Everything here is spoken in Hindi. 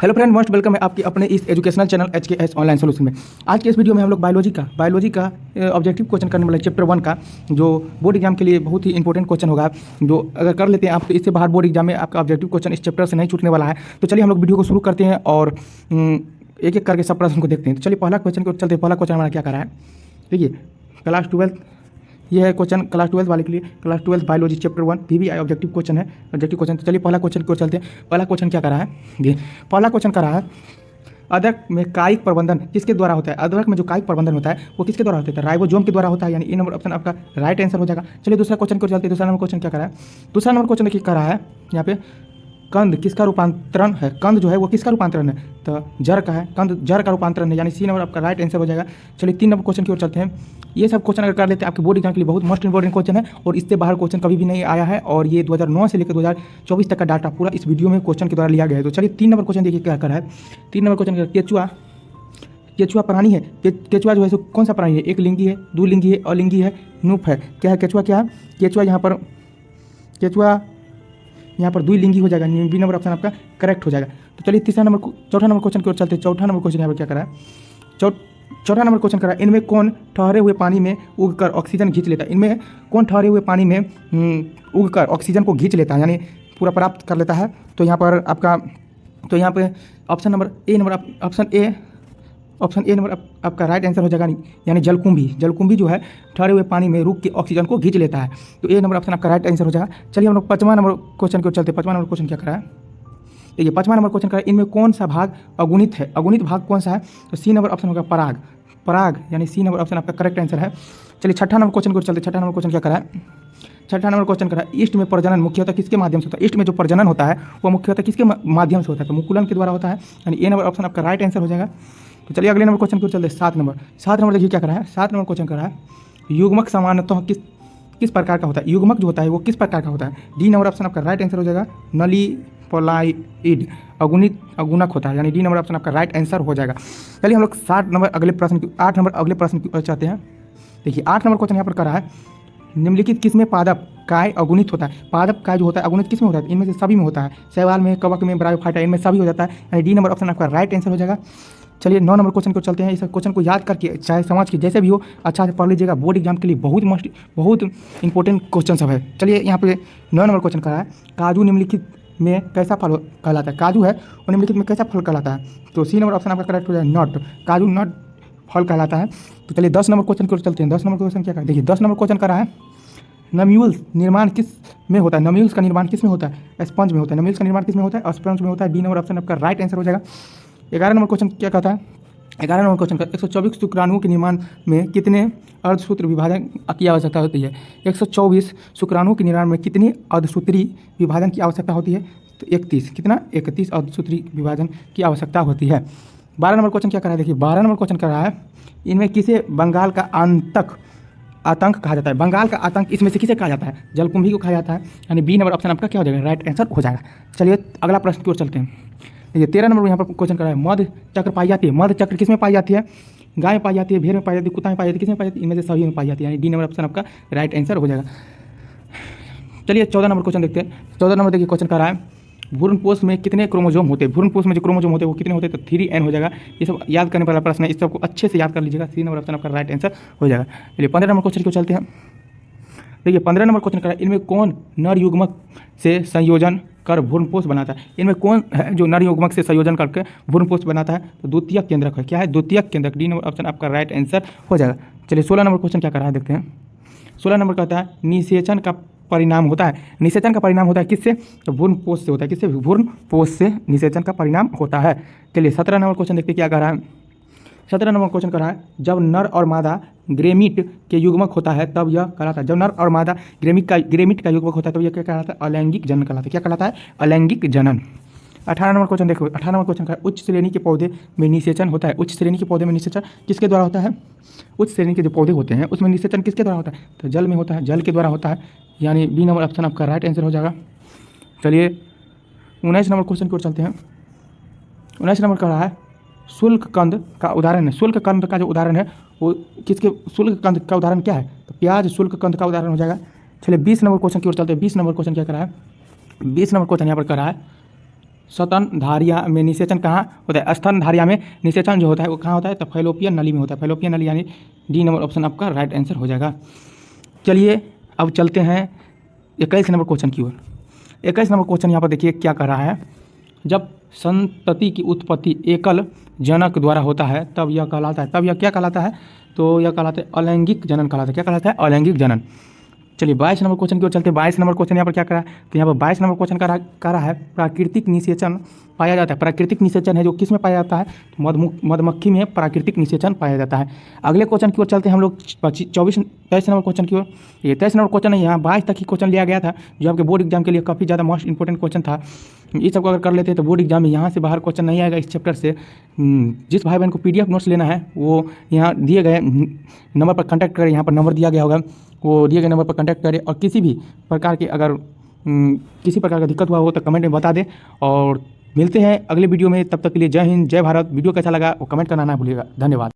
हेलो फ्रेंड, मोस्ट वेलकम है आपके अपने इस educational channel HKS online solution में। आज के इस वीडियो में हम लोग बायोलॉजी का ऑब्जेक्टिव क्वेश्चन करने वाले चैप्टर 1 का जो बोर्ड एग्जाम के लिए बहुत ही इंपॉर्टेंट क्वेश्चन होगा, जो अगर कर लेते हैं आप तो इससे बाहर बोर्ड एग्जाम में आपका ऑब्जेक्टिव क्वेश्चन इस चैप्टर से नहीं छूटने वाला है। तो चलिए हम लोग वीडियो को शुरू करते हैं और एक एक करके सब प्रश्न को देखते हैं। तो चलिए पहला क्वेश्चन को चलते हैं। पहला क्वेश्चन हमारा क्या कर रहा है, देखिए क्लास 12 ये है क्वेश्चन क्लास 12 वाले के लिए, class 12 biology chapter 1 PBI objective question है, ऑब्जेक्टिव क्वेश्चन। तो चलिए पहला क्वेश्चन को चलते हैं। पहला क्वेश्चन क्या कर रहा है, ये पहला क्वेश्चन कर रहा है अदरक में कायिक प्रबंधन किसके द्वारा होता है। अदरक में जो कायिक प्रबंधन होता है वो किसके द्वारा होता है, राइबोसोम के द्वारा होता है, यानी ए नंबर ऑप्शन आपका राइट आंसर हो जाएगा। चलिए दूसरा क्वेश्चन को चलते हैं। दूसरा नंबर क्वेश्चन क्या कर रहा है, दूसरा नंबर क्वेश्चन देखिए कर रहा है यहाँ पे कंद किसका रूपांतरण है। कंद जो है वो किसका रूपांतरण है, तो जड़ का है। कंद जड़ का रूपांतरण है, यानी सी नंबर आपका राइट आंसर हो जाएगा। चलिए 3 नंबर क्वेश्चन की ओर चलते हैं। ये सब क्वेश्चन अगर कर लेते हैं आपके बोर्ड एग्जाम के लिए बहुत मोस्ट इंपॉर्टेंट क्वेश्चन है और इससे बाहर क्वेश्चन कभी भी नहीं आया है और ये 2009 से लेकर 2024 तक का डाटा पूरा इस वीडियो में क्वेश्चन के द्वारा लिया गया है। तो चलिए 3 नंबर क्वेश्चन देखिए क्या कर रहा है। 3 नंबर क्वेश्चन केचुआ प्राणी है। केचुआ जो है सो कौन सा प्राणी है, एक लिंगी है, दो लिंगी है, अलिंगी है, नूप है। क्या है केचुआ, क्या है केचुआ, यहाँ पर द्विलिंगी हो जाएगा। बी नंबर ऑप्शन आपका करेक्ट हो जाएगा। तो चलिए चौथा नंबर क्वेश्चन की ओर चलते हैं। चौथा नंबर क्वेश्चन यहाँ पर क्या करा है, चौथा नंबर क्वेश्चन करा है इनमें कौन ठहरे हुए पानी में उगकर ऑक्सीजन खींच लेता है। इनमें कौन ठहरे हुए पानी में उगकर ऑक्सीजन को खींच लेता है, यानी पूरा प्राप्त कर लेता है। तो यहाँ पर आपका यहाँ पे ऑप्शन ए नंबर आपका राइट आंसर हो जाएगा, यानी जलकुंभी जो है ठहरे हुए पानी में रुक के ऑक्सीजन को खींच लेता है। तो ए नंबर ऑप्शन आपका राइट आंसर हो जाएगा। चलिए हम लोग 5वां नंबर क्वेश्चन की ओर चलते हैं। 5वां नंबर क्वेश्चन क्या करा है, देखिए 5वां नंबर क्वेश्चन करा है इनमें कौन सा भाग अगुणित है। अगुणित भाग कौन सा है, तो सी नंबर ऑप्शन होगा पराग, यानी सी नंबर ऑप्शन आपका करेक्ट आंसर है। चलिए 6ठा नंबर क्वेश्चन की ओर चलते हैं। 6ठा नंबर क्वेश्चन क्या करा है, 6ठा नंबर क्वेश्चन करा है ईस्ट में प्रजनन मुख्यतः किसके माध्यम से होता है। ईस्ट में जो प्रजनन होता है वो मुख्यतः किसके माध्यम से होता है, तो मुकुलन के द्वारा होता है, यानी ए नंबर ऑप्शन आपका राइट आंसर हो जाएगा। तो चलिए अगले नंबर क्वेश्चन की ओर चलते हैं। 7 नंबर देखिए क्या करा है। 7 नंबर क्वेश्चन करा है युग्मक सामान्यतः किस प्रकार का होता है। युग्मक जो होता है वो किस प्रकार का होता है, डी नंबर ऑप्शन आपका राइट आंसर हो जाएगा। नलीपोलाइड अगुणक होता है, यानी डी नंबर ऑप्शन आपका राइट आंसर हो जाएगा। चलिए हम लोग 8 नंबर अगले प्रश्न की ओर चाहते हैं। देखिए 8 नंबर क्वेश्चन यहाँ पर करा है निम्नलिखित किसमें पादप काय अगुणित होता है। पादप काय जो होता है अगुणित किसमें होता है, इनमें से सभी में होता है, शैवाल में, कवक में, ब्रायोफाइटा, इनमें सभी हो जाता है, यानी डी नंबर ऑप्शन आपका राइट आंसर हो जाएगा। चलिए 9 नंबर क्वेश्चन को चलते हैं। इस क्वेश्चन को याद करके चाहे समझ के जैसे भी हो अच्छा से पढ़ लीजिएगा, बोर्ड एग्जाम के लिए बहुत इंपॉर्टेंट क्वेश्चन सब है। चलिए यहाँ पे 9 नंबर क्वेश्चन करा है काजू निम्नलिखित में कैसा फल कहलाता है। काजू है वो निम्नलिखित में कैसा फल कहलाता है, तो सी नंबर ऑप्शन आपका करेक्ट हो जाए नट, काजू नट फल कहलाता है। तो चलिए 10 नंबर क्वेश्चन को चलते हैं। 10 नंबर क्वेश्चन क्या है, देखिए 10 नंबर क्वेश्चन करा है नम्यूल्स निर्माण किस में होता है। नम्यूल्स का निर्माण किस में होता है, स्पंज में होता है। नम्यूल्स का निर्माण किस में होता है, स्पंज में होता है। डी नंबर ऑप्शन आपका राइट आंसर हो जाएगा। 11 नंबर क्वेश्चन क्या कहता है, 11 नंबर क्वेश्चन का 124 शुक्राणुओं के निर्माण में कितने अर्धसूत्र विभाजन की आवश्यकता होती है। 124 शुक्राणुओं के निर्माण में कितनी अर्धसूत्री विभाजन की आवश्यकता होती है, तो 31 अर्धसूत्री विभाजन की आवश्यकता होती है। 12 नंबर क्वेश्चन क्या कर रहा है, देखिए 12 नंबर क्वेश्चन कर रहा है इनमें किसे बंगाल का आतंक कहा जाता है। बंगाल का आतंक इसमें से किसे कहा जाता है, जलकुंभी को कहा जाता है, यानी बी नंबर ऑप्शन आपका क्या हो जाएगा, राइट आंसर हो जाएगा। चलिए अगला प्रश्न की ओर चलते हैं। देखिए 13 नंबर यहाँ पर क्वेश्चन कर रहा है मध चक्र पाई जाती है। मध चक्र किस में पाई जाती है, गाय में पाई जाती है, भेड़ में पाई जाती है, कुत्ता में पाई जाती है, किस में पाई जाती है, इनमें से सभी में पाई जाती है, यानी डी नंबर ऑप्शन आपका राइट आंसर हो जाएगा। चलिए 14 नंबर क्वेश्चन देखते हैं। 14 नंबर देखिए क्वेश्चन कर रहा है भ्रूणपोष में कितने क्रोमोजोम होते हैं। भ्रूणपोष में जो क्रोमोजोम होते हैं वो कितने होते हैं, तो 3n हो जाएगा। ये सब याद करने वाला प्रश्न है, इस सबको अच्छे से याद कर लीजिएगा। सी नंबर ऑप्शन आपका राइट आंसर हो जाएगा। चलिए 15 नंबर क्वेश्चन को चलते हैं। देखिए 15 नंबर क्वेश्चन कर रहा है इनमें कौन नर युग्मक से संयोजन कर भ्रूणपोष बनाता है। इनमें कौन है जो नर युग्मक से संयोजन करके भ्रूणपोष बनाता है, तो द्वितीयक केंद्रक है। क्या है, द्वितीयक केंद्रक। डी नंबर ऑप्शन आपका राइट आंसर हो जाएगा। चलिए 16 नंबर क्वेश्चन क्या कर रहा है देखते हैं। 16 नंबर कहता है निषेचन का परिणाम होता है। निषेचन का परिणाम होता है किससे, तो भ्रूणपोष से होता है। किससे, भ्रूणपोष से निषेचन का परिणाम होता है। चलिए 17 नंबर क्वेश्चन देखते हैं क्या कर रहा है। 17 नंबर क्वेश्चन कर रहा है जब नर और मादा ग्रेमिट के युग्मक होता है तब यह कहलाता है। जब नर और मादा ग्रेमिट का युग्मक होता है तब यह क्या कहलाता है, अलैंगिक जनन कहलाता है। क्या कहलाता है, अलैंगिक जनन। 18 नंबर क्वेश्चन देखो। 18 नंबर क्वेश्चन का उच्च श्रेणी के पौधे में निषेचन होता है। उच्च श्रेणी के पौधे में निषेचन किसके द्वारा होता है, उच्च श्रेणी के जो पौधे होते हैं उसमें निषेचन किसके द्वारा होता है, तो जल में होता है, जल के द्वारा होता है, यानी बी नंबर ऑप्शन आपका राइट आंसर हो जाएगा। चलिए 19 नंबर क्वेश्चन की ओर चलते हैं। 19 नंबर का रहा है शुल्क कंद का उदाहरण है। शुल्क कंद का जो उदाहरण है वो किसके, शुल्क कंद का उदाहरण क्या है, तो प्याज शुल्क कंद का उदाहरण हो जाएगा। चलिए 20 नंबर क्वेश्चन की ओर चलते हैं। 20 नंबर क्वेश्चन क्या कर रहा है, 20 नंबर क्वेश्चन यहाँ पर कर रहा है स्तनधारियाँ में निषेचन कहाँ होता है? स्तनधारियाँ में निषेचन जो होता है वो कहाँ होता है? तो फैलोपियन नली में होता है। फैलोपियन नली यानी डी नंबर ऑप्शन आपका राइट आंसर हो जाएगा। चलिए अब चलते हैं 21 नंबर क्वेश्चन की ओर। 21 नंबर क्वेश्चन यहाँ पर देखिए क्या कर रहा है। जब संतति की उत्पत्ति एकल जनक द्वारा होता है तब यह कहलाता है, तब यह क्या कहलाता है? तो यह कहलाता है अलैंगिक जनन कहलाता है। क्या कहलाता है? अलैंगिक जनन। चलिए 22 नंबर क्वेश्चन की ओर चलते हैं। 22 नंबर क्वेश्चन यहाँ पर क्या करा है? तो यहाँ पर 22 नंबर क्वेश्चन कर रहा है प्राकृतिक निषेचन पाया जाता है। प्राकृतिक निषेचन है जो किस में पाया जाता है? मधुमक्खी में प्राकृतिक निषेचन पाया जाता है। अगले क्वेश्चन की ओर चलते हैं हम लोग 23 नंबर क्वेश्चन की ओर। ये 23 नंबर क्वेश्चन है, यहाँ 22 तक ही क्वेश्चन लिया गया था जो आपके बोर्ड एग्जाम के लिए काफ़ी ज़्यादा मोस्ट इंपॉर्टेंट क्वेश्चन था। इस सबको अगर कर लेते हैं तो बोर्ड एग्जाम में यहाँ से बाहर क्वेश्चन नहीं आएगा इस चैप्टर से। जिस भाई बहन को PDF नोट्स लेना है वो यहाँ दिए गए नंबर पर कॉन्टैक्ट करें, यहाँ पर नंबर दिया गया होगा, वो दिए गए नंबर पर कॉन्टैक्ट करें। और किसी भी प्रकार की अगर किसी प्रकार का दिक्कत हुआ हो तो कमेंट में बता दें। और मिलते हैं अगले वीडियो में, तब तक के लिए जय हिंद जय भारत। वीडियो कैसा लगा वो कमेंट करना ना भूलिएगा। धन्यवाद।